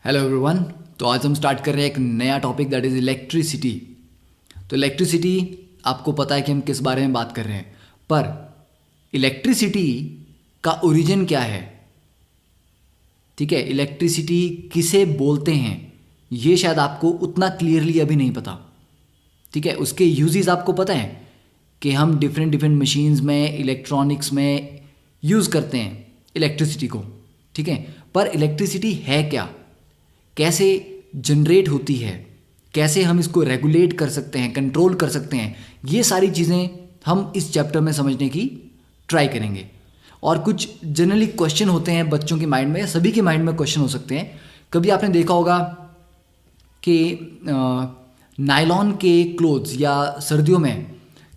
Hello everyone. तो आज हम स्टार्ट कर रहे हैं एक नया टॉपिक दैट इज़ इलेक्ट्रिसिटी। तो इलेक्ट्रिसिटी आपको पता है कि हम किस बारे में बात कर रहे हैं, पर इलेक्ट्रिसिटी का ओरिजिन क्या है, ठीक है, इलेक्ट्रिसिटी किसे बोलते हैं, ये शायद आपको उतना क्लियरली अभी नहीं पता। ठीक है, उसके यूजेस आपको पता है कि हम डिफरेंट डिफरेंट मशीन्स में, इलेक्ट्रॉनिक्स में यूज़ करते हैं इलेक्ट्रिसिटी को, ठीक है। पर इलेक्ट्रिसिटी है क्या, कैसे जनरेट होती है, कैसे हम इसको रेगुलेट कर सकते हैं, कंट्रोल कर सकते हैं, ये सारी चीज़ें हम इस चैप्टर में समझने की ट्राई करेंगे। और कुछ जनरली क्वेश्चन होते हैं बच्चों के माइंड में, सभी के माइंड में क्वेश्चन हो सकते हैं। कभी आपने देखा होगा कि नायलॉन के क्लोथ्स या सर्दियों में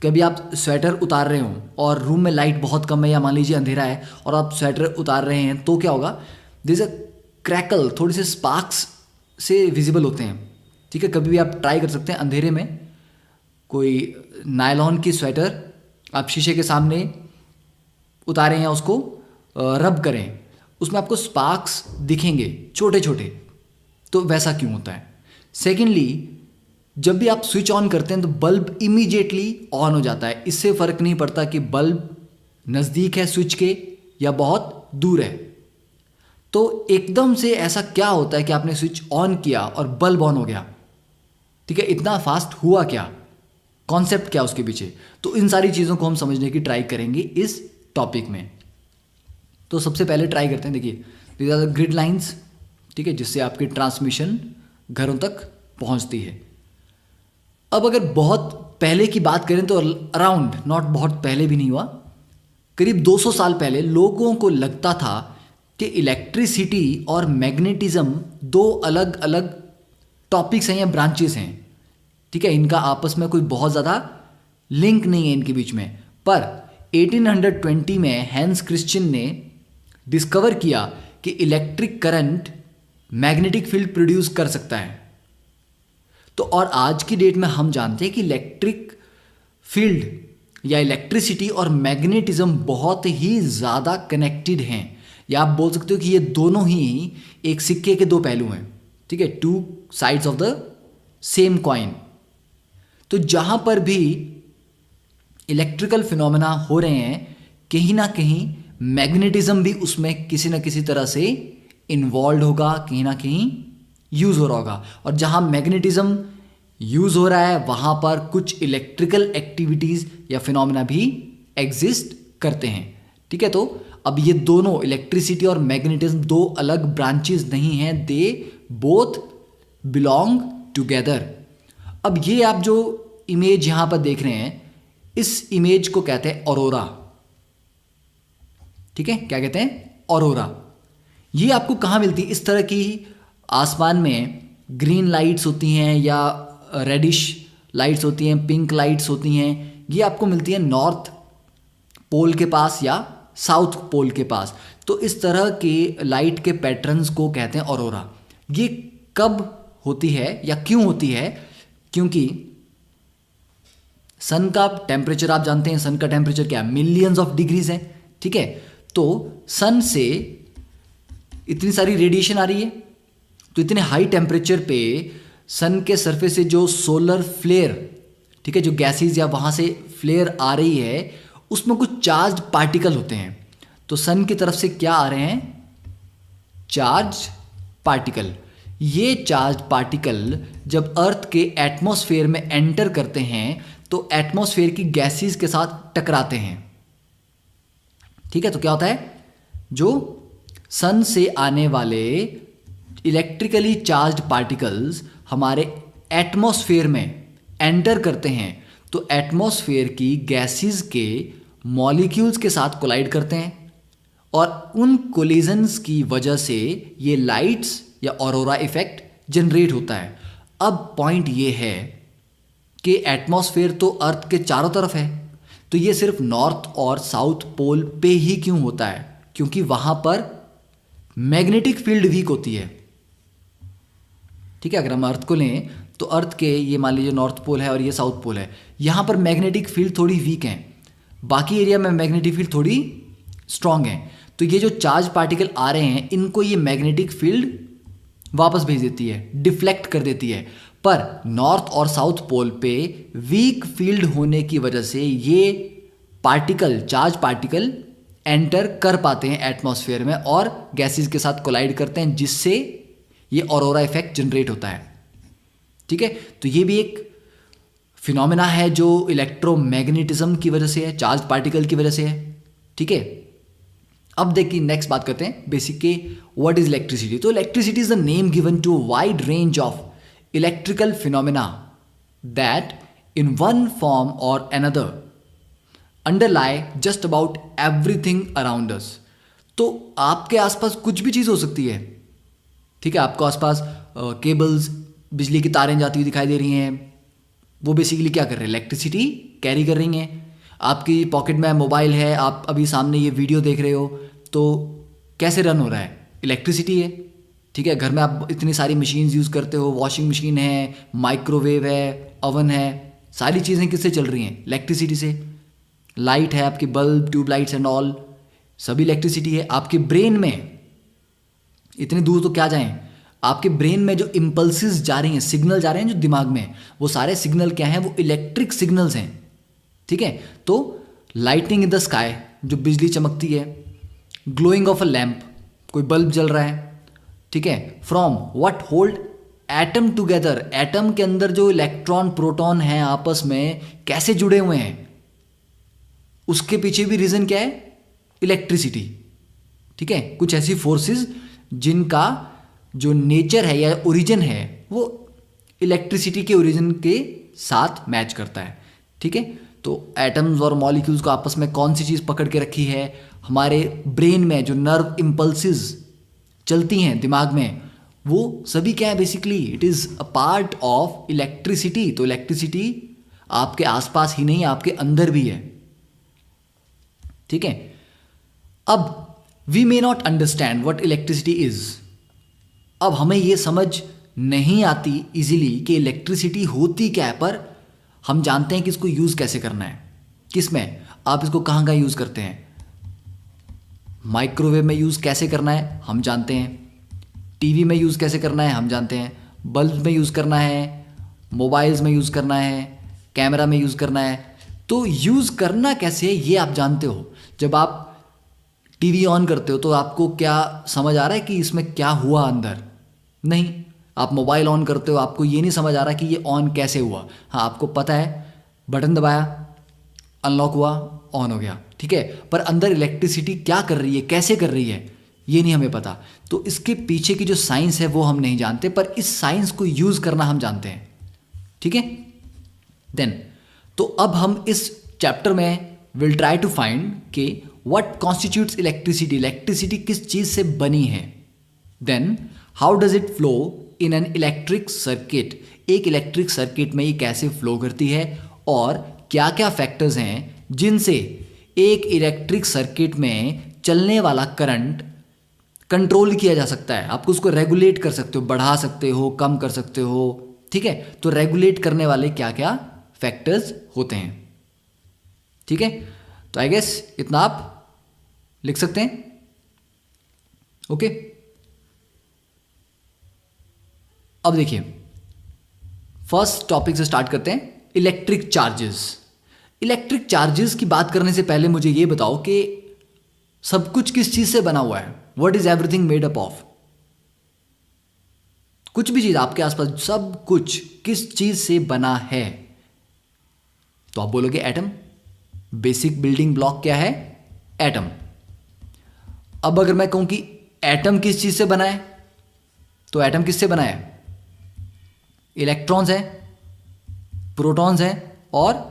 कभी आप स्वेटर उतार रहे हो और रूम में लाइट बहुत कम है या मान लीजिए अंधेरा है और आप स्वेटर उतार रहे हैं, तो क्या होगा, दिस अ क्रैकल, थोड़े से स्पार्क्स से विजिबल होते हैं। ठीक है, कभी भी आप ट्राई कर सकते हैं अंधेरे में कोई नायलॉन की स्वेटर आप शीशे के सामने उतारें या उसको रब करें, उसमें आपको स्पार्क्स दिखेंगे छोटे छोटे। तो वैसा क्यों होता है? सेकेंडली, जब भी आप स्विच ऑन करते हैं तो बल्ब इमीडिएटली ऑन हो जाता है। इससे फ़र्क नहीं पड़ता कि बल्ब नज़दीक है स्विच के या बहुत दूर है। तो एकदम से ऐसा क्या होता है कि आपने स्विच ऑन किया और बल्ब ऑन हो गया? ठीक है, इतना फास्ट हुआ क्या, कॉन्सेप्ट क्या उसके पीछे? तो इन सारी चीज़ों को हम समझने की ट्राई करेंगे इस टॉपिक में। तो सबसे पहले ट्राई करते हैं, देखिए these are the grid lines, ठीक है, जिससे आपकी ट्रांसमिशन घरों तक पहुंचती है। अब अगर बहुत पहले की बात करें तो अराउंड, नॉट बहुत पहले भी नहीं हुआ, करीब 200 साल पहले लोगों को लगता था कि इलेक्ट्रिसिटी और मैग्नेटिज्म दो अलग अलग टॉपिक्स हैं या ब्रांचेस हैं। ठीक है, इनका आपस में कोई बहुत ज़्यादा लिंक नहीं है इनके बीच में। पर 1820 में हैंस क्रिश्चियन ने डिस्कवर किया कि electric current magnetic field produce कर सकता है। तो और आज की डेट में हम जानते हैं कि इलेक्ट्रिक फील्ड या इलेक्ट्रिसिटी और मैग्नेटिज्म बहुत ही ज़्यादा कनेक्टेड हैं, या आप बोल सकते हो कि ये दोनों ही एक सिक्के के दो पहलू हैं। ठीक है, two sides of the same coin. तो जहां पर भी इलेक्ट्रिकल फिनोमेना हो रहे हैं, कहीं ना कहीं मैग्नेटिज्म भी उसमें किसी ना किसी तरह से इन्वॉल्व होगा, कहीं ना कहीं यूज हो रहा होगा। और जहां मैग्नेटिज्म यूज हो रहा है वहां पर कुछ इलेक्ट्रिकल एक्टिविटीज या फिनोमेना भी एग्जिस्ट करते हैं। ठीक है, तो अब ये दोनों इलेक्ट्रिसिटी और मैग्नेटिज्म दो अलग ब्रांचेस नहीं हैं, दे बोथ बिलोंग टुगेदर। अब ये आप जो इमेज यहां पर देख रहे हैं, इस इमेज को कहते हैं ऑरोरा। ठीक है, क्या कहते हैं? ऑरोरा। ये आपको कहां मिलती है? इस तरह की आसमान में ग्रीन लाइट्स होती हैं या रेडिश लाइट्स होती हैं, पिंक लाइट्स होती हैं, ये आपको मिलती है नॉर्थ पोल के पास या साउथ पोल के पास। तो इस तरह के लाइट के पैटर्न्स को कहते हैं ऑरोरा। ये कब होती है या क्यों होती है? क्योंकि सन का टेम्परेचर आप जानते हैं, सन का टेम्परेचर क्या है? मिलियंस ऑफ डिग्रीज है। ठीक है, तो सन से इतनी सारी रेडिएशन आ रही है, तो इतने हाई टेम्परेचर पे सन के सरफेस से जो सोलर फ्लेयर, ठीक है, जो गैसेस या वहाँ से फ्लेयर आ रही है, उसमें कुछ चार्ज पार्टिकल होते हैं। तो सन की तरफ से क्या आ रहे हैं? Charge particle. ये चार्ज पार्टिकल जब अर्थ के एटमॉस्फेयर में एंटर करते हैं तो एटमॉस्फेयर की गैसेस के साथ टकराते हैं। ठीक है, तो क्या होता है, जो सन से आने वाले इलेक्ट्रिकली चार्ज्ड पार्टिकल्स हमारे एटमॉस्फेयर में एंटर करते हैं तो एटमॉस्फेयर की गैसेस के मॉलिक्यूल्स के साथ कोलाइड करते हैं और उन कोलिजन्स की वजह से ये लाइट्स या ऑरोरा इफेक्ट जनरेट होता है। अब पॉइंट ये है कि एटमॉस्फेयर तो अर्थ के चारों तरफ है, तो ये सिर्फ नॉर्थ और साउथ पोल पे ही क्यों होता है? क्योंकि वहां पर मैग्नेटिक फील्ड वीक होती है। ठीक है, अगर हम अर्थ को लें तो अर्थ के ये मान लीजिए नॉर्थ पोल है और ये साउथ पोल है, यहाँ पर मैग्नेटिक फील्ड थोड़ी वीक है, बाकी एरिया में मैग्नेटिक फील्ड थोड़ी स्ट्रांग है। तो ये जो चार्ज पार्टिकल आ रहे हैं, इनको ये मैग्नेटिक फील्ड वापस भेज देती है, डिफ्लेक्ट कर देती है। पर नॉर्थ और साउथ पोल पे वीक फील्ड होने की वजह से ये पार्टिकल, चार्ज पार्टिकल एंटर कर पाते हैं एटमॉस्फेयर में और गैसेस के साथ कोलाइड करते हैं, जिससे ये ऑरोरा इफेक्ट जनरेट होता है। ठीक है, तो ये भी एक फिनोमेना है जो इलेक्ट्रोमैग्नेटिज्म की वजह से है, चार्ज पार्टिकल की वजह से है। ठीक है, अब देखिए नेक्स्ट बात करते हैं बेसिक के व्हाट इज इलेक्ट्रिसिटी। तो electricity is the name given to wide range of electrical phenomena that in one form or another underlie just about everything around us. तो आपके आसपास कुछ भी चीज़ हो सकती है। ठीक है, आपको आसपास केबल्स, बिजली की तारें जाती हुई दिखाई दे रही हैं, वो बेसिकली क्या कर रहे हैं, इलेक्ट्रिसिटी कैरी कर रही हैं। आपकी पॉकेट में मोबाइल है, आप अभी सामने ये वीडियो देख रहे हो, तो कैसे रन हो रहा है, इलेक्ट्रिसिटी है। ठीक है, घर में आप इतनी सारी मशीन्स यूज़ करते हो, वॉशिंग मशीन है, माइक्रोवेव है, ओवन है, सारी चीज़ें किससे चल रही हैं, इलेक्ट्रिसिटी से। लाइट है, आपकी बल्ब, ट्यूबलाइट्स एंड ऑल, सभी इलेक्ट्रिसिटी है। आपके ब्रेन में, इतने दूर तो क्या जाएं, आपके ब्रेन में जो इम्पल्सिस जा रही हैं, सिग्नल जा रहे हैं जो दिमाग में, वो सारे सिग्नल क्या हैं, वो इलेक्ट्रिक सिग्नल्स हैं। ठीक है, तो लाइटनिंग इन द स्काई, जो बिजली चमकती है, ग्लोइंग ऑफ अ लैम्प, कोई बल्ब जल रहा है। ठीक है, from what hold atom together, atom के अंदर जो इलेक्ट्रॉन प्रोटॉन हैं आपस में कैसे जुड़े हुए हैं, उसके पीछे भी रीजन क्या है, इलेक्ट्रिसिटी। ठीक है, कुछ ऐसी फोर्सेस जिनका जो नेचर है या ओरिजिन है वो इलेक्ट्रिसिटी के ओरिजिन के साथ मैच करता है। ठीक है, तो एटम्स और मॉलिक्यूल्स को आपस में कौन सी चीज़ पकड़ के रखी है, हमारे ब्रेन में जो नर्व इम्पल्सिस चलती हैं दिमाग में, वो सभी क्या है, basically it is a part of electricity. तो इलेक्ट्रिसिटी आपके आसपास ही नहीं, आपके अंदर भी है। ठीक है, अब we may not understand what electricity is. अब हमें ये समझ नहीं आती इजीली कि इलेक्ट्रिसिटी होती क्या है, पर हम जानते हैं कि इसको यूज़ कैसे करना है। किस में, आप इसको कहाँ कहाँ यूज़ करते हैं, माइक्रोवेव में यूज़ कैसे करना है हम जानते हैं, टीवी में यूज़ कैसे करना है हम जानते हैं, बल्ब में यूज़ करना है, मोबाइल्स में यूज़ करना है, कैमरा में यूज़ करना है। तो यूज़ करना कैसे ये आप जानते हो। जब आप टीवी ऑन करते हो तो आपको क्या समझ आ रहा है कि इसमें क्या हुआ अंदर, नहीं। आप मोबाइल ऑन करते हो, आपको ये नहीं समझ आ रहा कि ये ऑन कैसे हुआ। हाँ, आपको पता है बटन दबाया, अनलॉक हुआ, ऑन हो गया। ठीक है, पर अंदर इलेक्ट्रिसिटी क्या कर रही है, कैसे कर रही है, ये नहीं हमें पता। तो इसके पीछे की जो साइंस है वो हम नहीं जानते, पर इस साइंस को यूज़ करना हम जानते हैं। ठीक है, देन तो अब हम इस चैप्टर में विल ट्राई टू फाइंड कि व्हाट कॉन्स्टिट्यूट्स इलेक्ट्रिसिटी, इलेक्ट्रिसिटी किस चीज़ से बनी है। Then how does it flow in an electric circuit, एक इलेक्ट्रिक सर्किट में ये कैसे फ्लो करती है, और क्या क्या फैक्टर्स हैं जिनसे एक इलेक्ट्रिक सर्किट में चलने वाला करंट कंट्रोल किया जा सकता है। आपको उसको रेगुलेट कर सकते हो, बढ़ा सकते हो, कम कर सकते हो। ठीक है, तो रेगुलेट करने वाले क्या क्या फैक्टर्स होते हैं। ठीक है, तो आई गेस इतना आप लिख सकते हैं। ओके, अब देखिए फर्स्ट टॉपिक से स्टार्ट करते हैं, इलेक्ट्रिक चार्जेस। इलेक्ट्रिक चार्जेस की बात करने से पहले मुझे ये बताओ कि सब कुछ किस चीज से बना हुआ है, what is everything made up of. कुछ भी चीज आपके आसपास, सब कुछ किस चीज से बना है, तो आप बोलोगे एटम। बेसिक बिल्डिंग ब्लॉक क्या है, एटम। अब अगर मैं कहूं कि एटम किस चीज से बना है, तो एटम किससे बना है, इलेक्ट्रॉन्स हैं, प्रोटॉन्स हैं और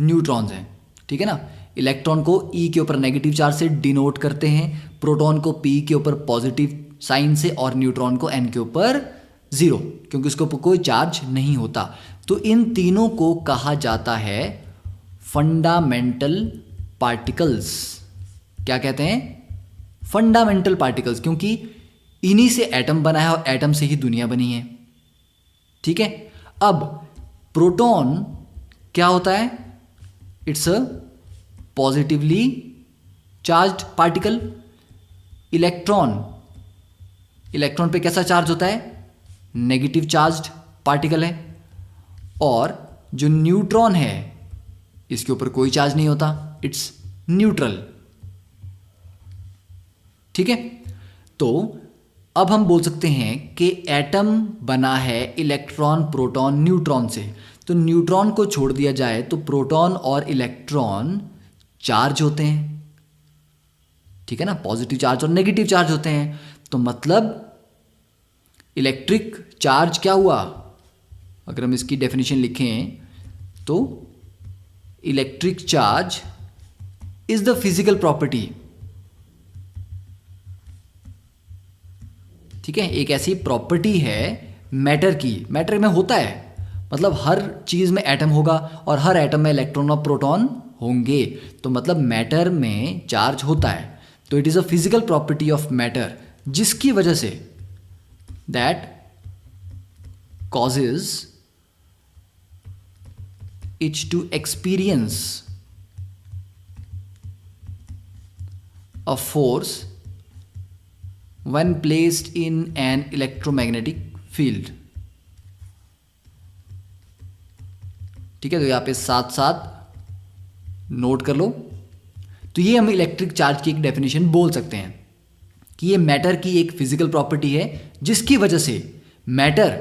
न्यूट्रॉन्स हैं। ठीक है ना, इलेक्ट्रॉन को ई के ऊपर नेगेटिव चार्ज से डिनोट करते हैं, प्रोटॉन को पी के ऊपर पॉजिटिव साइन से, और न्यूट्रॉन को एन के ऊपर जीरो, क्योंकि उसके ऊपर कोई चार्ज नहीं होता। तो इन तीनों को कहा जाता है फंडामेंटल पार्टिकल्स। क्या कहते हैं, फंडामेंटल पार्टिकल्स, क्योंकि इन्हीं से एटम बना है और एटम से ही दुनिया बनी है। ठीक है, अब प्रोटॉन क्या होता है, it's a positively charged particle. Electron electron पे कैसा चार्ज होता है, नेगेटिव चार्ज्ड पार्टिकल है, और जो न्यूट्रॉन है इसके ऊपर कोई चार्ज नहीं होता, इट्स न्यूट्रल। ठीक है, तो अब हम बोल सकते हैं कि एटम बना है इलेक्ट्रॉन प्रोटॉन न्यूट्रॉन से। तो न्यूट्रॉन को छोड़ दिया जाए तो प्रोटॉन और इलेक्ट्रॉन चार्ज होते हैं, ठीक है ना, पॉजिटिव चार्ज और नेगेटिव चार्ज होते हैं। तो मतलब इलेक्ट्रिक चार्ज क्या हुआ, अगर हम इसकी डेफिनेशन लिखें तो electric charge is the physical property, ठीक है, एक ऐसी प्रॉपर्टी है मैटर की, मैटर में होता है, मतलब हर चीज में एटम होगा और हर एटम में इलेक्ट्रॉन और प्रोटॉन होंगे, तो मतलब मैटर में चार्ज होता है। तो it is a physical property of matter, जिसकी वजह say that causes it to experience a force when placed in an electromagnetic field। ठीक है, तो यहां पे साथ साथ नोट कर लो। तो ये हम इलेक्ट्रिक चार्ज की एक डेफिनेशन बोल सकते हैं कि ये मैटर की एक फिजिकल प्रॉपर्टी है, जिसकी वजह से मैटर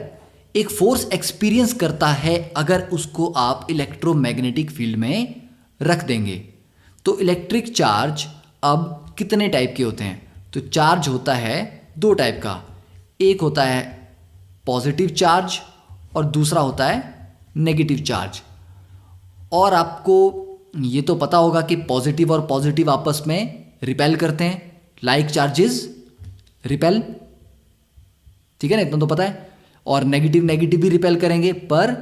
एक फोर्स एक्सपीरियंस करता है अगर उसको आप इलेक्ट्रोमैग्नेटिक फील्ड में रख देंगे। तो इलेक्ट्रिक चार्ज अब कितने टाइप के होते हैं, तो चार्ज होता है दो टाइप का, एक होता है पॉजिटिव चार्ज और दूसरा होता है नेगेटिव चार्ज। और आपको ये तो पता होगा कि पॉजिटिव और पॉजिटिव आपस में रिपेल करते हैं, लाइक चार्जेस रिपेल, ठीक है ना, इतना तो पता है। और नेगेटिव नेगेटिव भी रिपेल करेंगे, पर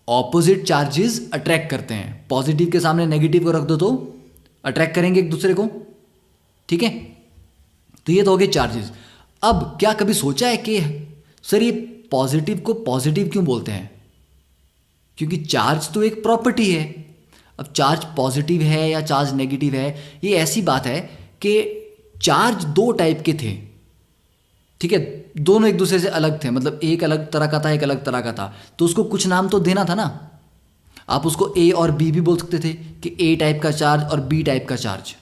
ऑपोजिट चार्जेस अट्रैक्ट करते हैं। पॉजिटिव के सामने नेगेटिव को रख दो तो अट्रैक्ट करेंगे एक दूसरे को, ठीक है। तो ये तो हो गए चार्जेस। अब क्या कभी सोचा है कि सर ये पॉजिटिव को पॉजिटिव क्यों बोलते हैं, क्योंकि चार्ज तो एक प्रॉपर्टी है। अब चार्ज पॉजिटिव है या चार्ज नेगेटिव है, ये ऐसी बात है कि चार्ज दो टाइप के थे, ठीक है, दोनों एक दूसरे से अलग थे, मतलब एक अलग तरह का था, एक अलग तरह का था, तो उसको कुछ नाम तो देना था ना। आप उसको ए और बी भी बोल सकते थे कि ए टाइप का चार्ज और बी टाइप का चार्ज,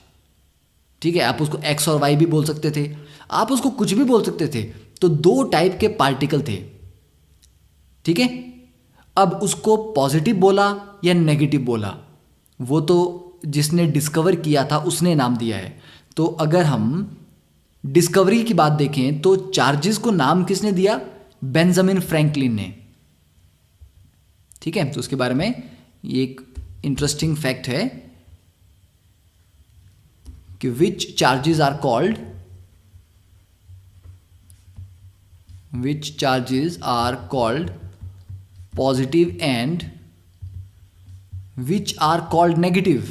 ठीक है। आप उसको एक्स और वाई भी बोल सकते थे, आप उसको कुछ भी बोल सकते थे। तो दो टाइप के पार्टिकल थे, ठीक है। अब उसको पॉजिटिव बोला या नेगेटिव बोला, वो तो जिसने डिस्कवर किया था उसने नाम दिया है। तो अगर हम डिस्कवरी की बात देखें तो चार्जेस को नाम किसने दिया, बेंजामिन फ्रैंकलिन ने, ठीक है। तो उसके बारे में ये एक इंटरेस्टिंग फैक्ट है कि which charges are called positive and which are called negative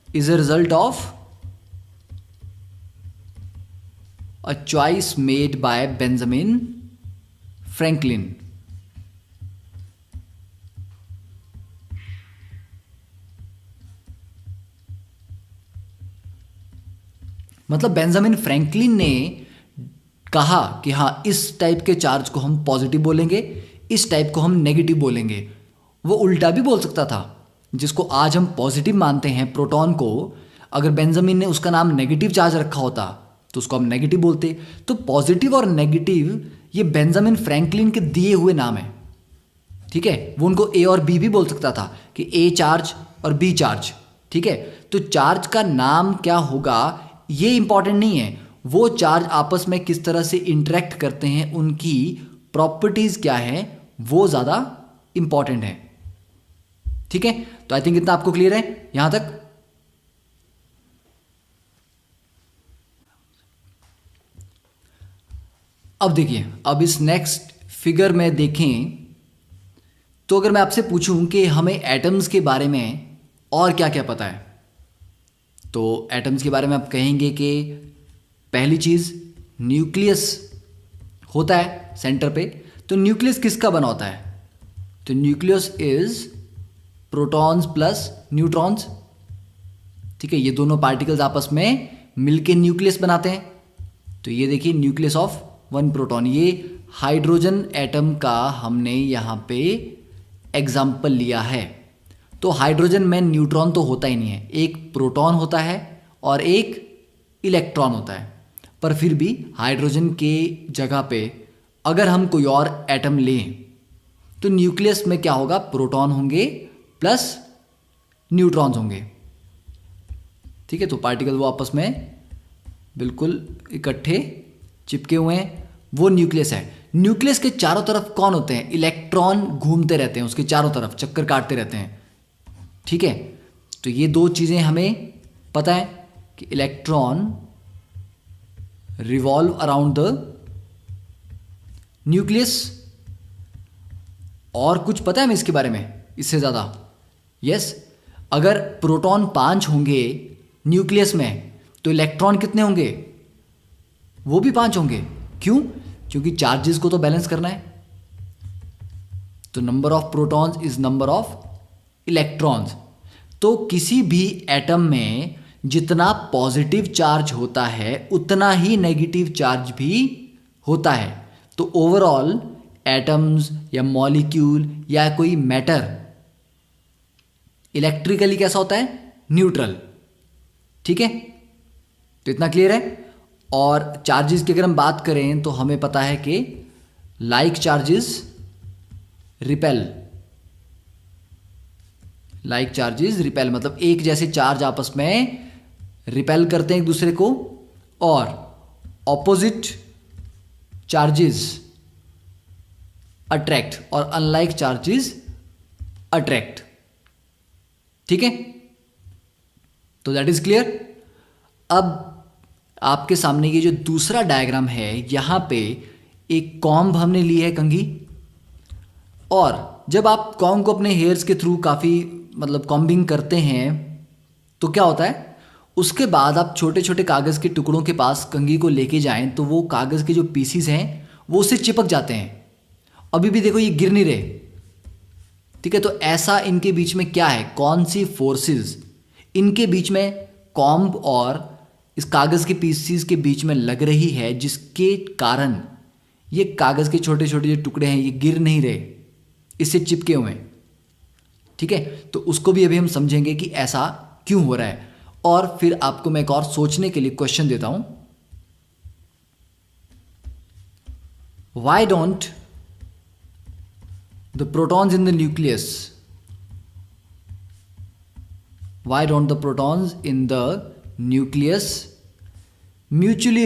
is a result of a choice made by Benjamin Franklin। मतलब बेंजामिन फ्रैंकलिन ने कहा कि हाँ इस टाइप के चार्ज को हम पॉजिटिव बोलेंगे, इस टाइप को हम नेगेटिव बोलेंगे। वो उल्टा भी बोल सकता था, जिसको आज हम पॉजिटिव मानते हैं प्रोटॉन को, अगर बेंजामिन ने उसका नाम नेगेटिव चार्ज रखा होता तो उसको हम नेगेटिव बोलते। तो पॉजिटिव और नेगेटिव ये बेंजामिन फ्रैंकलिन के दिए हुए नाम है, ठीक है। वो उनको ए और बी भी बोल सकता था कि ए चार्ज और बी चार्ज, ठीक है। तो चार्ज का नाम क्या होगा ये इंपॉर्टेंट नहीं है, वो चार्ज आपस में किस तरह से इंटरेक्ट करते हैं, उनकी प्रॉपर्टीज क्या है, वो ज़्यादा इंपॉर्टेंट है, ठीक है। तो आई थिंक इतना आपको क्लियर है यहां तक। अब देखिए, अब इस नेक्स्ट फिगर में देखें तो अगर मैं आपसे पूछूं कि हमें एटम्स के बारे में और क्या क्या पता है, तो एटम्स के बारे में आप कहेंगे कि पहली चीज़ न्यूक्लियस होता है सेंटर पे। तो न्यूक्लियस किसका बना होता है, तो nucleus is protons plus neutrons, ठीक है। ये दोनों पार्टिकल्स आपस में मिलके न्यूक्लियस बनाते हैं, तो ये देखिए न्यूक्लियस ऑफ वन प्रोटॉन, ये हाइड्रोजन एटम का हमने यहाँ पे एग्जाम्पल लिया है। तो हाइड्रोजन में न्यूट्रॉन तो होता ही नहीं है, एक प्रोटॉन होता है और एक इलेक्ट्रॉन होता है। पर फिर भी हाइड्रोजन के जगह पे अगर हम कोई और एटम लें तो न्यूक्लियस में क्या होगा, प्रोटॉन होंगे प्लस न्यूट्रॉन्स होंगे। ठीक है, तो पार्टिकल वो आपस में बिल्कुल इकट्ठे चिपके हुए हैं, वो न्यूक्लियस है। न्यूक्लियस के चारों तरफ कौन होते हैं, इलेक्ट्रॉन घूमते रहते हैं उसके चारों तरफ, चक्कर काटते रहते हैं। ठीक है, तो ये दो चीज़ें हमें पता है कि electron revolve around the nucleus. और कुछ पता है हमें इसके बारे में इससे ज़्यादा? यस, अगर प्रोटॉन 5 होंगे न्यूक्लियस में तो इलेक्ट्रॉन कितने होंगे, वो भी 5 होंगे। क्यों? क्योंकि चार्जेस को तो बैलेंस करना है। तो number of protons is number of electrons. तो किसी भी एटम में जितना पॉजिटिव चार्ज होता है उतना ही नेगेटिव चार्ज भी होता है। तो ओवरऑल एटम्स या मॉलिक्यूल या कोई मैटर इलेक्ट्रिकली कैसा होता है, न्यूट्रल। ठीक है, तो इतना क्लियर है। और चार्जेस की अगर हम बात करें तो हमें पता है कि like charges repel, like charges repel मतलब एक जैसे चार्ज आपस में रिपेल करते हैं एक दूसरे को, और ऑपोजिट चार्जेस अट्रैक्ट और अनलाइक चार्जेस अट्रैक्ट। ठीक है, तो दैट इज क्लियर। अब आपके सामने ये जो दूसरा डायग्राम है, यहां पे एक कॉम्ब हमने ली है, कंघी। और जब आप कॉम्ब को अपने हेयर्स के थ्रू काफ़ी मतलब कॉम्बिंग करते हैं तो क्या होता है, उसके बाद आप छोटे छोटे कागज़ के टुकड़ों के पास कंघी को लेके जाएं तो वो कागज़ के जो पीसीज हैं वो उससे चिपक जाते हैं। अभी भी देखो ये गिर नहीं रहे। ठीक है, तो ऐसा इनके बीच में क्या है, कौन सी फोर्सेस इनके बीच में कॉम्ब और इस कागज़ के पीसीज के बीच में लग रही है, जिसके कारण ये कागज़ के छोटे छोटे जो टुकड़े हैं ये गिर नहीं रहे, इससे चिपके हुए हैं। ठीक है, तो उसको भी अभी हम समझेंगे कि ऐसा क्यों हो रहा है। और फिर आपको मैं एक और सोचने के लिए क्वेश्चन देता हूं, why don't the protons in the nucleus, why don't the protons in the nucleus mutually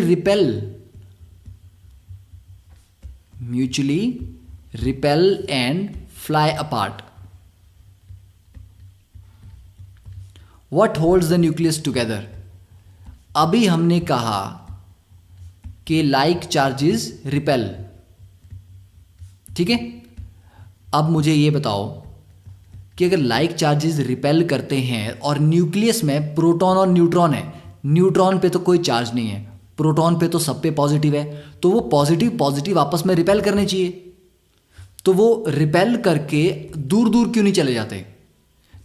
repel and fly apart? What holds the nucleus together? अभी हमने कहा कि like charges repel। ठीक है, अब मुझे ये बताओ कि अगर like charges repel करते हैं और न्यूक्लियस में प्रोटॉन और न्यूट्रॉन है, न्यूट्रॉन पे तो कोई चार्ज नहीं है, प्रोटॉन पे तो सब पे पॉजिटिव है, तो वो पॉजिटिव पॉजिटिव आपस में रिपेल करने चाहिए। तो वो रिपेल करके दूर दूर क्यों नहीं चले जाते?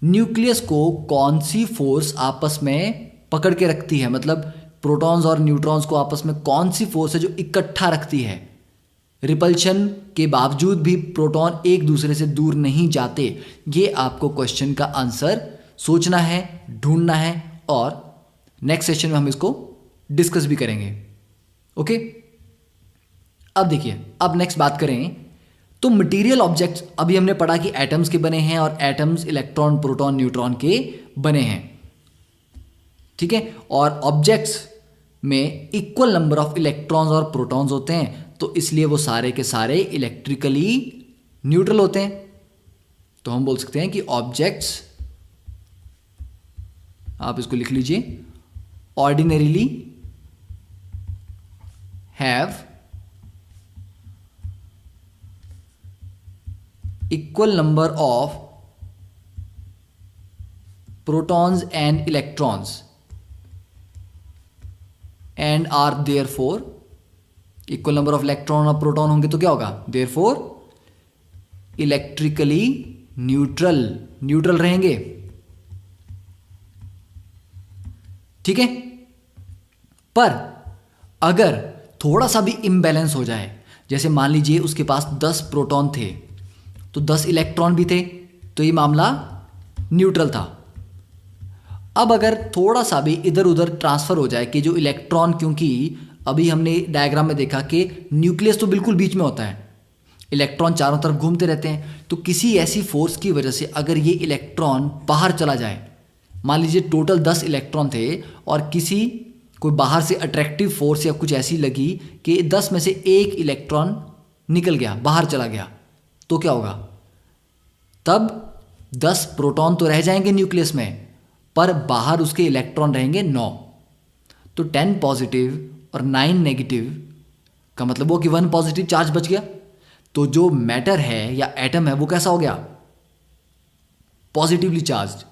न्यूक्लियस को कौन सी फोर्स आपस में पकड़ के रखती है, मतलब प्रोटॉन्स और न्यूट्रॉन्स को आपस में कौन सी फोर्स है जो इकट्ठा रखती है? रिपल्शन के बावजूद भी प्रोटॉन एक दूसरे से दूर नहीं जाते। ये आपको क्वेश्चन का आंसर सोचना है, ढूंढना है, और नेक्स्ट सेशन में हम इसको डिस्कस भी करेंगे। ओके, अब देखिए, अब नेक्स्ट बात करें तो मटेरियल ऑब्जेक्ट्स। अभी हमने पढ़ा कि एटम्स के बने हैं और एटम्स इलेक्ट्रॉन प्रोटॉन न्यूट्रॉन के बने हैं। ठीक है, और ऑब्जेक्ट्स में इक्वल नंबर ऑफ इलेक्ट्रॉन्स और प्रोटॉन्स होते हैं, तो इसलिए वो सारे के सारे इलेक्ट्रिकली न्यूट्रल होते हैं। तो हम बोल सकते हैं कि ऑब्जेक्ट्स, आप इसको लिख लीजिए, ordinarily have equal number of protons and electrons and are therefore equal number of electron और proton होंगे तो क्या होगा, therefore electrically न्यूट्रल रहेंगे। ठीक है, पर अगर थोड़ा सा भी इम्बैलेंस हो जाए, जैसे मान लीजिए उसके पास 10 प्रोटॉन थे तो 10 इलेक्ट्रॉन भी थे, तो ये मामला न्यूट्रल था। अब अगर थोड़ा सा भी इधर उधर ट्रांसफ़र हो जाए कि जो इलेक्ट्रॉन, क्योंकि अभी हमने डायग्राम में देखा कि न्यूक्लियस तो बिल्कुल बीच में होता है, इलेक्ट्रॉन चारों तरफ घूमते रहते हैं, तो किसी ऐसी फोर्स की वजह से अगर ये इलेक्ट्रॉन बाहर चला जाए, मान लीजिए टोटल 10 इलेक्ट्रॉन थे और किसी कोई बाहर से अट्रैक्टिव फोर्स या कुछ ऐसी लगी कि 10 में से एक इलेक्ट्रॉन निकल गया, बाहर चला गया, तो क्या होगा? तब 10 प्रोटॉन तो रह जाएंगे न्यूक्लियस में, पर बाहर उसके इलेक्ट्रॉन रहेंगे 9। तो 10 पॉजिटिव और 9 नेगेटिव का मतलब वो कि 1 पॉजिटिव चार्ज बच गया। तो जो मैटर है या एटम है वो कैसा हो गया? Positively charged.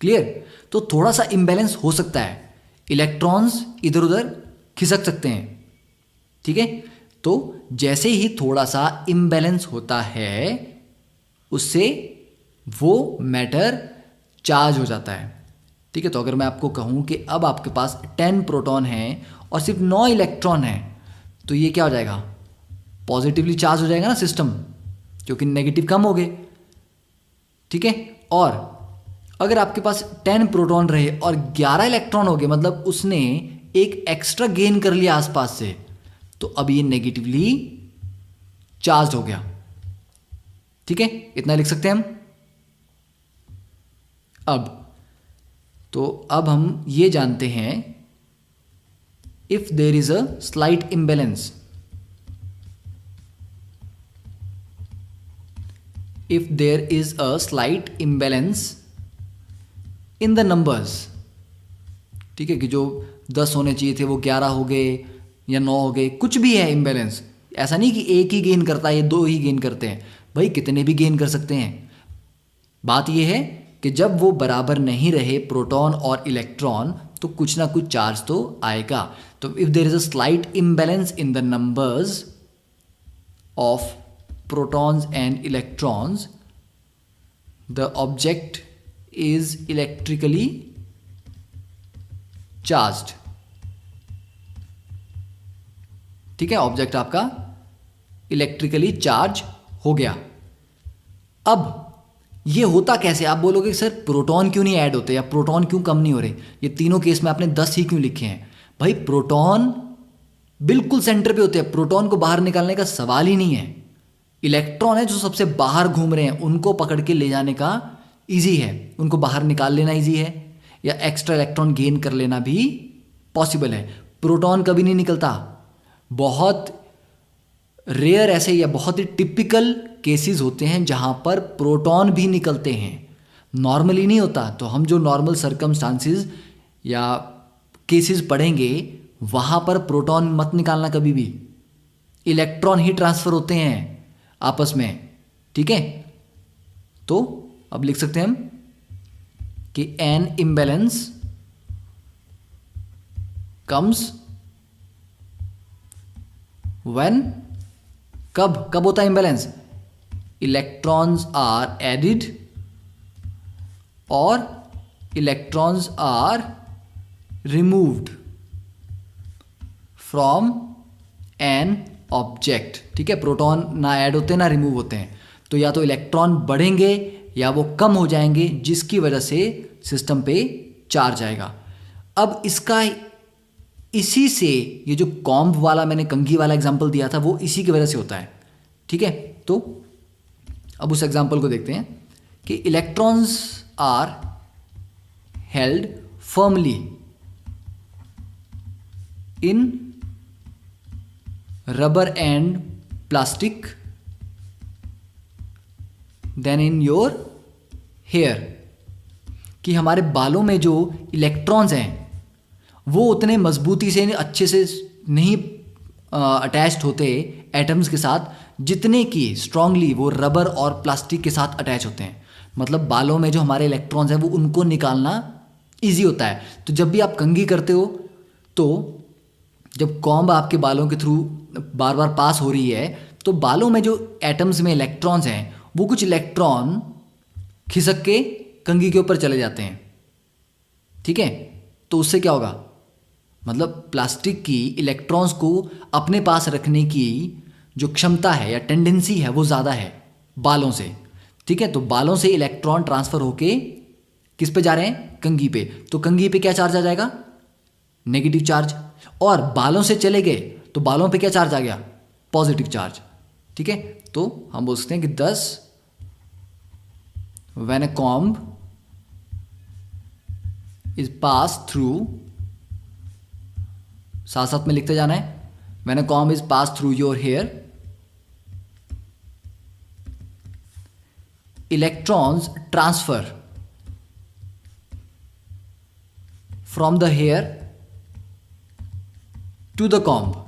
क्लियर? तो थोड़ा सा इम्बैलेंस हो सकता है, इलेक्ट्रॉन्स इधर उधर खिसक सकते हैं। ठीक है, तो जैसे ही थोड़ा सा इम्बैलेंस होता है उससे वो मैटर चार्ज हो जाता है। ठीक है, तो अगर मैं आपको कहूं कि अब आपके पास 10 प्रोटॉन हैं और सिर्फ 9 इलेक्ट्रॉन हैं, तो ये क्या हो जाएगा? पॉजिटिवली चार्ज हो जाएगा ना सिस्टम, क्योंकि नेगेटिव कम हो गए। ठीक है, और अगर आपके पास 10 प्रोटॉन रहे और 11 इलेक्ट्रॉन हो गए, मतलब उसने एक एक्स्ट्रा गेन कर लिया आसपास से, तो अब ये नेगेटिवली चार्ज हो गया। ठीक है, इतना लिख सकते हैं हम। अब हम ये जानते हैं, if there is a slight imbalance, if there is a slight imbalance in the numbers, ठीक है, कि जो 10 होने चाहिए थे वो 11 हो गए या 9 हो गए, कुछ भी है इम्बैलेंस, ऐसा नहीं कि एक ही गेन करता है या 2 ही गेन करते हैं, भाई कितने भी गेन कर सकते हैं। बात यह है कि जब वो बराबर नहीं रहे प्रोटॉन और इलेक्ट्रॉन, तो कुछ ना कुछ चार्ज तो आएगा। तो if there is a slight imbalance in the numbers of protons and electrons, the object is electrically charged। ठीक है, ऑब्जेक्ट आपका इलेक्ट्रिकली चार्ज हो गया। अब ये होता कैसे? आप बोलोगे सर प्रोटॉन क्यों नहीं ऐड होते या प्रोटॉन क्यों कम नहीं हो रहे? ये तीनों केस में आपने 10 ही क्यों लिखे हैं? भाई प्रोटॉन बिल्कुल सेंटर पे होते हैं, प्रोटॉन को बाहर निकालने का सवाल ही नहीं है। इलेक्ट्रॉन है जो सबसे बाहर घूम रहे हैं, उनको पकड़ के ले जाने का इजी है, उनको बाहर निकाल लेना इजी है, या एक्स्ट्रा इलेक्ट्रॉन गेन कर लेना भी पॉसिबल है। प्रोटॉन कभी नहीं निकलता। बहुत रेयर ऐसे या बहुत ही टिपिकल केसेस होते हैं जहां पर प्रोटॉन भी निकलते हैं, नॉर्मली नहीं होता। तो हम जो नॉर्मल सर्कमस्टांसिस या केसेस पढ़ेंगे वहां पर प्रोटॉन मत निकालना कभी भी, इलेक्ट्रॉन ही ट्रांसफर होते हैं आपस में। ठीक है, तो अब लिख सकते हैं हम कि एन इम्बैलेंस कम्स व्हेन, कब होता है इम्बैलेंस? इलेक्ट्रॉन्स आर एडिड और electrons are removed from an object. ठीक है, प्रोटॉन ना ऐड होते ना रिमूव होते हैं, तो या तो इलेक्ट्रॉन बढ़ेंगे या वो कम हो जाएंगे, जिसकी वजह से सिस्टम पे चार्ज आएगा। अब इसका इसी से ये जो कॉम्ब वाला मैंने कंघी वाला एग्जांपल दिया था वो इसी की वजह से होता है। ठीक है, तो अब उस एग्जांपल को देखते हैं कि electrons are held firmly in rubber and plastic then in your hair, कि हमारे बालों में जो इलेक्ट्रॉन्स हैं वो उतने मजबूती से अच्छे से नहीं अटैच्ड होते एटम्स के साथ जितने कि स्ट्रांगली वो रबर और प्लास्टिक के साथ अटैच होते हैं। मतलब बालों में जो हमारे इलेक्ट्रॉन्स हैं वो उनको निकालना ईजी होता है। तो जब भी आप कंघी करते हो तो जब कॉम्ब आपके बालों के थ्रू बार बार पास हो रही है तो बालों में जो एटम्स में इलेक्ट्रॉन्स हैं वो कुछ इलेक्ट्रॉन खिसक के कंघी के ऊपर चले जाते हैं। ठीक है, तो उससे क्या होगा? मतलब प्लास्टिक की इलेक्ट्रॉन्स को अपने पास रखने की जो क्षमता है या टेंडेंसी है वो ज़्यादा है बालों से। ठीक है, तो बालों से इलेक्ट्रॉन ट्रांसफर होके किस पे जा रहे हैं, कंघी पे। तो कंघी पे क्या चार्ज आ जाएगा, नेगेटिव चार्ज। और बालों से चले गए तो बालों पे क्या चार्ज आ गया, पॉजिटिव चार्ज। ठीक है, तो हम बोल सकते हैं कि 10 when a comb is pass through, साथ साथ में लिखते जाना है, when a comb is pass through your hair, electrons transfer from the hair to the comb.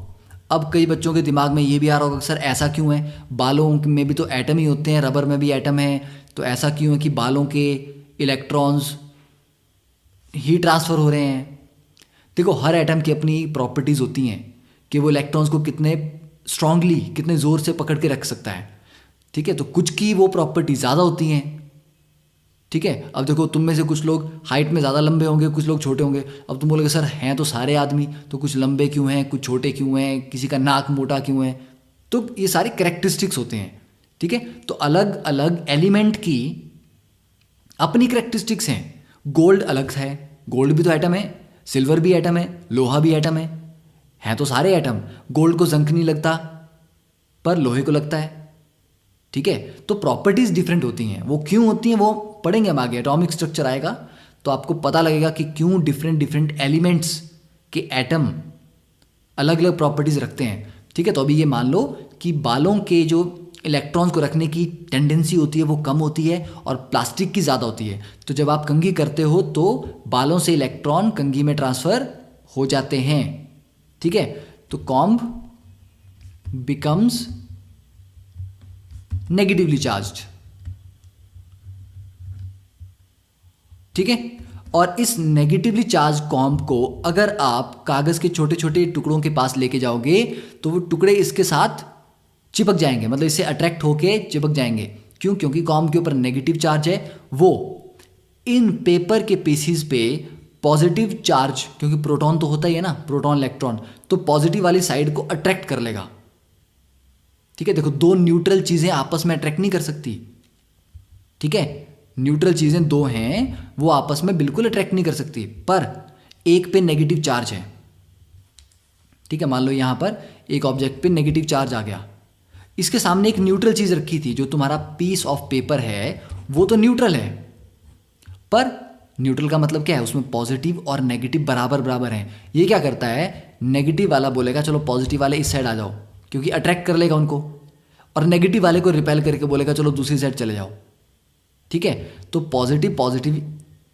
अब कई बच्चों के दिमाग में ये भी आ रहा होगा सर ऐसा क्यों है, बालों में भी तो एटम ही होते हैं, रबर में भी एटम है, तो ऐसा क्यों है कि बालों के इलेक्ट्रॉन्स ही ट्रांसफ़र हो रहे हैं। देखो, हर एटम की अपनी प्रॉपर्टीज़ होती हैं कि वो इलेक्ट्रॉन्स को कितने स्ट्रांगली, कितने ज़ोर से पकड़ के रख सकता है। ठीक है, तो कुछ की वो प्रॉपर्टी ज़्यादा होती हैं। ठीक है, अब देखो तुम में से कुछ लोग हाइट में ज़्यादा लंबे होंगे, कुछ लोग छोटे होंगे। अब तुम बोलोगे सर हैं तो सारे आदमी, तो कुछ लंबे क्यों हैं, कुछ छोटे क्यों हैं, किसी का नाक मोटा क्यों है। तो ये सारे कैरेक्टरिस्टिक्स होते हैं। ठीक है, तो अलग अलग एलिमेंट की अपनी कैरेक्टरिस्टिक्स हैं। गोल्ड अलग है, गोल्ड भी तो एटम है, सिल्वर भी एटम है, लोहा भी एटम है तो सारे एटम। गोल्ड को जंक नहीं लगता पर लोहे को लगता है। ठीक है, तो प्रॉपर्टीज डिफरेंट होती हैं। वो क्यों होती हैं वो पढ़ेंगे हम आगे, एटॉमिक स्ट्रक्चर आएगा तो आपको पता लगेगा कि क्यों डिफरेंट डिफरेंट एलिमेंट्स के एटम अलग अलग प्रॉपर्टीज रखते हैं। ठीक है, तो अभी ये मान लो कि बालों के जो इलेक्ट्रॉन्स को रखने की टेंडेंसी होती है वो कम होती है और प्लास्टिक की ज़्यादा होती है। तो जब आप कंघी करते हो तो बालों से इलेक्ट्रॉन कंघी में ट्रांसफ़र हो जाते हैं। ठीक है, तो कॉम्ब बिकम्स नेगेटिवली चार्ज्ड। ठीक है, और इस नेगेटिवली चार्ज कॉम्ब को अगर आप कागज के छोटे छोटे टुकड़ों के पास लेके जाओगे तो वो टुकड़े इसके साथ चिपक जाएंगे, मतलब इससे अट्रैक्ट होके चिपक जाएंगे। क्यों, क्योंकि कॉम्ब के ऊपर नेगेटिव चार्ज है। वो इन पेपर के पीसीज पे पॉजिटिव चार्ज, क्योंकि प्रोटॉन तो होता ही है ना, प्रोटॉन इलेक्ट्रॉन, तो पॉजिटिव वाली साइड को अट्रैक्ट कर लेगा। ठीक है, देखो दो न्यूट्रल चीजें आपस में अट्रैक्ट नहीं कर सकती। ठीक है, न्यूट्रल चीजें दो हैं वो आपस में बिल्कुल अट्रैक्ट नहीं कर सकती, पर एक पे नेगेटिव चार्ज है। ठीक है, मान लो यहां पर एक ऑब्जेक्ट पे नेगेटिव चार्ज आ गया, इसके सामने एक न्यूट्रल चीज रखी थी, जो तुम्हारा पीस ऑफ पेपर है वो तो न्यूट्रल है, पर न्यूट्रल का मतलब क्या है, उसमें पॉजिटिव और नेगेटिव बराबर बराबर हैं। ये क्या करता है, नेगेटिव वाला बोलेगा चलो पॉजिटिव वाले इस साइड आ जाओ, क्योंकि अट्रैक्ट कर लेगा उनको, और नेगेटिव वाले को रिपेल करके बोलेगा चलो दूसरी साइड चले जाओ। ठीक है, तो पॉजिटिव पॉजिटिव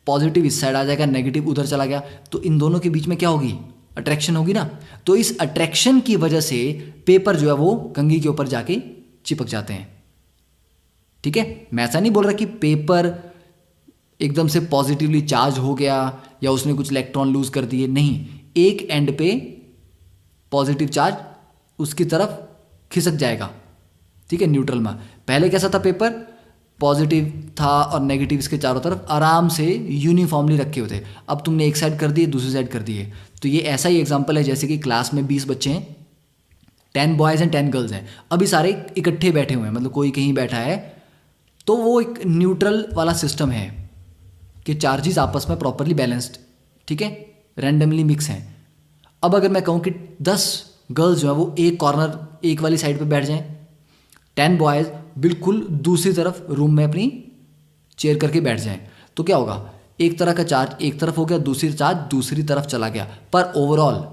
पॉजिटिव इस साइड आ जाएगा, नेगेटिव उधर चला गया, तो इन दोनों के बीच में क्या होगी, अट्रैक्शन होगी ना। तो इस अट्रैक्शन की वजह से पेपर जो है वो कंघी के ऊपर जाके चिपक जाते हैं। ठीक है, मैं ऐसा नहीं बोल रहा कि पेपर एकदम से पॉजिटिवली चार्ज हो गया या उसने कुछ इलेक्ट्रॉन लूज कर दिए, नहीं, एक एंड पे पॉजिटिव चार्ज उसकी तरफ खिसक जाएगा। ठीक है, न्यूट्रल में पहले कैसा था, पेपर पॉजिटिव था और नेगेटिव इसके चारों तरफ आराम से यूनिफॉर्मली रखे हुए थे। अब तुमने एक साइड कर दिए, दूसरी साइड कर दिए। तो ये ऐसा ही एग्जांपल है जैसे कि क्लास में 20 बच्चे हैं, 10 बॉयज़ एंड 10 गर्ल्स हैं, अभी सारे इकट्ठे बैठे हुए हैं, मतलब कोई कहीं बैठा है, तो वो एक न्यूट्रल वाला सिस्टम है कि चार्जेस आपस में प्रॉपरली बैलेंस्ड, ठीक है, रैंडमली मिक्स हैं। अब अगर मैं कहूँ कि 10 गर्ल्स जो है वो एक कॉर्नर एक वाली साइड पे बैठ जाएं, 10 बॉयज़ बिल्कुल दूसरी तरफ रूम में अपनी चेयर करके बैठ जाएं, तो क्या होगा, एक तरह का चार्ज एक तरफ हो गया, दूसरी चार्ज दूसरी तरफ चला गया, पर ओवरऑल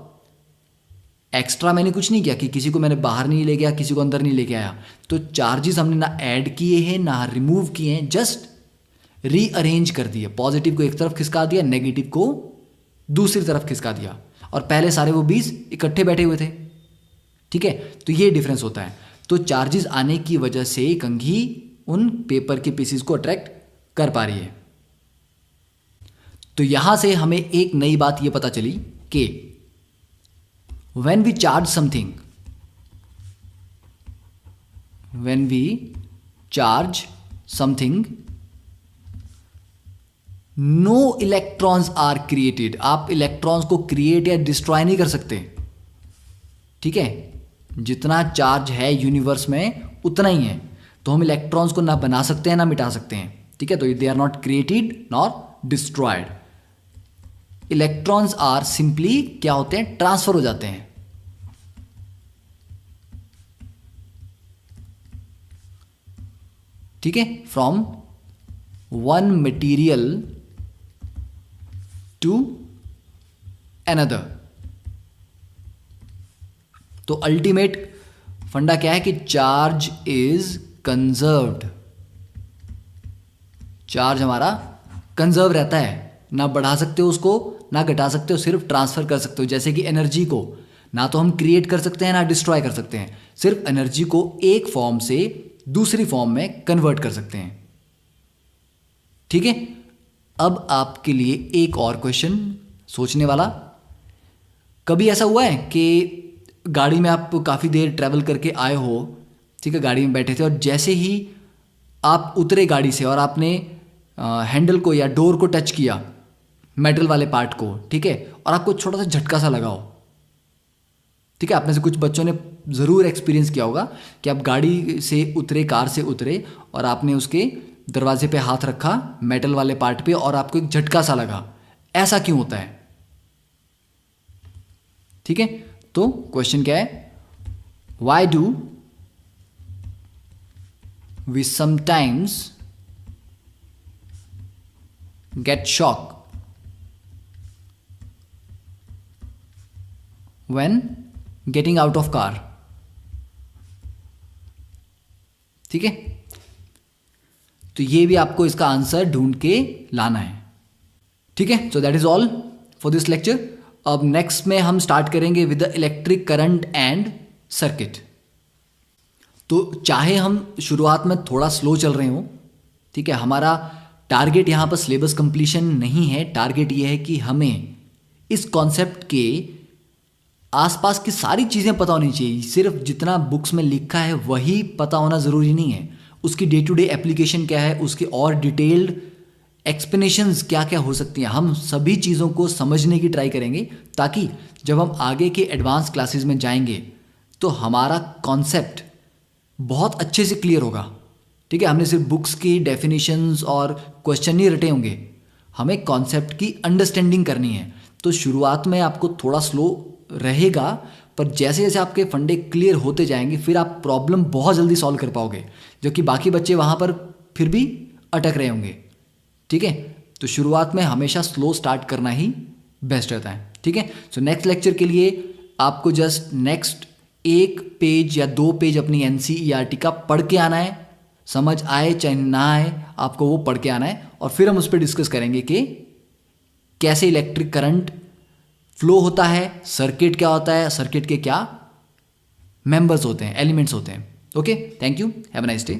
एक्स्ट्रा मैंने कुछ नहीं किया कि किसी को मैंने बाहर नहीं ले गया, किसी को अंदर नहीं लेके आया। तो चार्जेस हमने ना ऐड किए हैं ना रिमूव किए हैं, जस्ट रीअरेंज कर दिए। पॉजिटिव को एक तरफ खिसका दिया, नेगेटिव को दूसरी तरफ खिसका दिया, और पहले सारे वो 20 इकट्ठे बैठे हुए थे। ठीक है, तो ये डिफरेंस होता है। तो चार्जेस आने की वजह से कंघी उन पेपर के पीसेस को अट्रैक्ट कर पा रही है। तो यहां से हमें एक नई बात यह पता चली कि when we charge something, when we charge something, no electrons are created. आप इलेक्ट्रॉन्स को क्रिएट या डिस्ट्रॉय नहीं कर सकते, ठीक है। जितना चार्ज है यूनिवर्स में उतना ही है, तो हम इलेक्ट्रॉन्स को ना बना सकते हैं ना मिटा सकते हैं, ठीक है। तो they are not created nor destroyed. Electrons are simply क्या होते हैं, ट्रांसफर हो जाते हैं, ठीक है, from one material to another. तो अल्टीमेट फंडा क्या है कि चार्ज इज कंजर्व्ड। चार्ज हमारा कंजर्व रहता है, ना बढ़ा सकते हो उसको ना घटा सकते हो, सिर्फ ट्रांसफर कर सकते हो। जैसे कि एनर्जी को ना तो हम क्रिएट कर सकते हैं ना डिस्ट्रॉय कर सकते हैं, सिर्फ एनर्जी को एक फॉर्म से दूसरी फॉर्म में कन्वर्ट कर सकते हैं, ठीक है। अब आपके लिए एक और क्वेश्चन सोचने वाला। कभी ऐसा हुआ है कि गाड़ी में आप काफ़ी देर ट्रैवल करके आए हो, ठीक है, गाड़ी में बैठे थे और जैसे ही आप उतरे गाड़ी से और आपने हैंडल को या डोर को टच किया, मेटल वाले पार्ट को, ठीक है, और आपको छोटा सा झटका सा लगा हो, ठीक है। आप में से कुछ बच्चों ने ज़रूर एक्सपीरियंस किया होगा कि आप गाड़ी से उतरे, कार से उतरे और आपने उसके दरवाजे पे हाथ रखा मेटल वाले पार्ट पे और आपको एक झटका सा लगा। ऐसा क्यों होता है, ठीक है। तो क्वेश्चन क्या है, why do we sometimes get shock when getting out of car, ठीक है। तो ये भी आपको इसका आंसर ढूंढ के लाना है, ठीक है। So that is all for this lecture. अब नेक्स्ट में हम स्टार्ट करेंगे with the electric current and circuit. तो चाहे हम शुरुआत में थोड़ा स्लो चल रहे हों, ठीक है, हमारा टारगेट यहाँ पर सिलेबस कंप्लीशन नहीं है। टारगेट ये है कि हमें इस कॉन्सेप्ट के आसपास की सारी चीज़ें पता होनी चाहिए। सिर्फ जितना बुक्स में लिखा है वही पता होना ज़रूरी नहीं है, उसकी डे टू डे एप्लीकेशन क्या है, उसके और डिटेल्ड एक्सप्लेनेशंस क्या क्या हो सकती हैं, हम सभी चीज़ों को समझने की ट्राई करेंगे ताकि जब हम आगे के एडवांस क्लासेस में जाएंगे तो हमारा कॉन्सेप्ट बहुत अच्छे से क्लियर होगा, ठीक है। हमने सिर्फ बुक्स की डेफिनेशंस और क्वेश्चन नहीं रटे होंगे, हमें कॉन्सेप्ट की अंडरस्टैंडिंग करनी है। तो शुरुआत में आपको थोड़ा स्लो रहेगा, पर जैसे जैसे आपके फंडे क्लियर होते जाएंगे फिर आप प्रॉब्लम बहुत जल्दी सॉल्व कर पाओगे, जो कि बाकी बच्चे वहाँ पर फिर भी अटक रहे होंगे, ठीक है। तो शुरुआत में हमेशा स्लो स्टार्ट करना ही बेस्ट रहता है, ठीक है। सो नेक्स्ट लेक्चर के लिए आपको जस्ट नेक्स्ट 1 पेज या 2 पेज अपनी NCERT का पढ़ के आना है, समझ आए चाहे ना आए आपको वो पढ़ के आना है, और फिर हम उस पर डिस्कस करेंगे कि कैसे इलेक्ट्रिक करंट फ्लो होता है, सर्किट क्या होता है, सर्किट के क्या मेंबर्स होते हैं, एलिमेंट्स होते हैं। Okay, thank you, have a nice day.